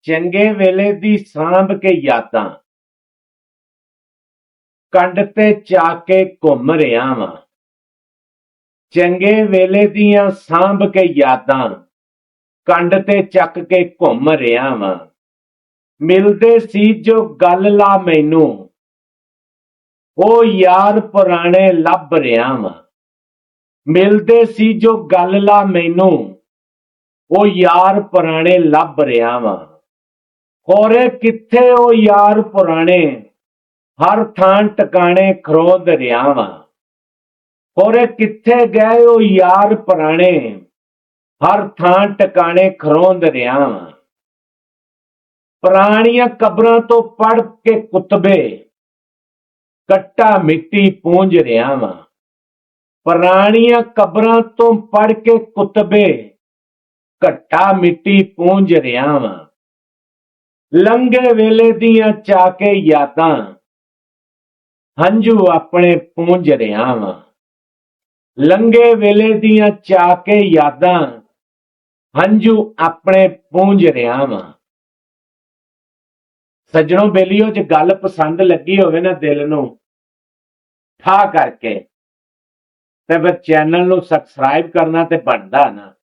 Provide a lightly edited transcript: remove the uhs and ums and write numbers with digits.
ਚੰਗੇ ਵੇਲੇ ਦੀ ਸਾਂਭ ਕੇ ਯਾਦਾਂ ਕੰਡ ਤੇ ਚਾ ਕੇ ਘੁੰਮ ਰਿਹਾ ਵਾਂ। ਚੰਗੇ ਵੇਲੇ ਦੀਆਂ ਸਾਂਭ ਕੇ ਯਾਦਾਂ ਕੰਡ ਤੇ ਚੱਕ ਕੇ ਘੁੰਮ ਰਿਹਾ ਵਾਂ। ਮਿਲਦੇ ਸੀ ਜੋ ਗੱਲ ਲਾ ਮੈਨੂੰ, ਉਹ ਯਾਰ ਪੁਰਾਣੇ ਲੱਭ ਰਿਹਾ ਵਾਂ। ਮਿਲਦੇ ਸੀ ਜੋ ਗੱਲ ਲਾ ਮੈਨੂੰ, ਉਹ ਯਾਰ ਪੁਰਾਣੇ ਲੱਭ ਰਿਹਾ ਵਾਂ। ਹੋਰੇ ਕਿੱਥੇ ਉਹ ਯਾਰ ਪੁਰਾਣੇ, ਹਰ ਥਾਂ ਟਿਕਾਣੇ ਖਰੋਦ ਰਿਹਾ ਵਾਂ। ਹੋਰੇ ਕਿੱਥੇ ਗਏ ਉਹ ਯਾਰ ਪੁਰਾਣੇ, ਹਰ ਥਾਂ ਟਿਕਾਣੇ ਖਰੋਦ ਰਿਹਾ ਵਾਂ। ਪੁਰਾਣੀਆਂ ਕਬਰਾਂ ਤੋਂ ਪੜ ਕੇ ਕੁਤਬੇ, ਕੱਟਾ ਮਿੱਟੀ ਪੂੰਝ ਰਿਹਾ ਵਾਂ। ਪੁਰਾਣੀਆਂ ਕਬਰਾਂ ਤੋਂ ਪੜ ਕੇ ਕੁਤਬੇ, ਘੱਟਾ ਮਿੱਟੀ ਪੂੰਝ ਰਿਹਾ ਵਾਂ। ਲੰਘੇ ਵੇਲੇ ਦੀਆਂ ਚਾ ਕੇ ਯਾਦਾਂ, ਹੰਝੂ ਆਪਣੇ ਪੂੰਝ ਰਿਹਾ ਵਾਂ। ਲੰਘੇ ਵੇਲੇ ਦੀਆਂ ਚਾ ਕੇ ਯਾਦਾਂ, ਹੰਝੂ ਆਪਣੇ ਪੂੰਝ ਰਿਹਾ ਵਾਂ। ਸੱਜਣੋ ਬੇਲੀਓ, ਜੇ ਗੱਲ ਪਸੰਦ ਲੱਗੀ ਹੋਵੇ ਨਾ ਦਿਲ ਨੂੰ ਠਾ ਕਰਕੇ, ਤੇ ਫਿਰ ਚੈਨਲ ਨੂੰ ਸਬਸਕ੍ਰਾਈਬ ਕਰਨਾ ਤੇ ਬਣਦਾ ਨਾ।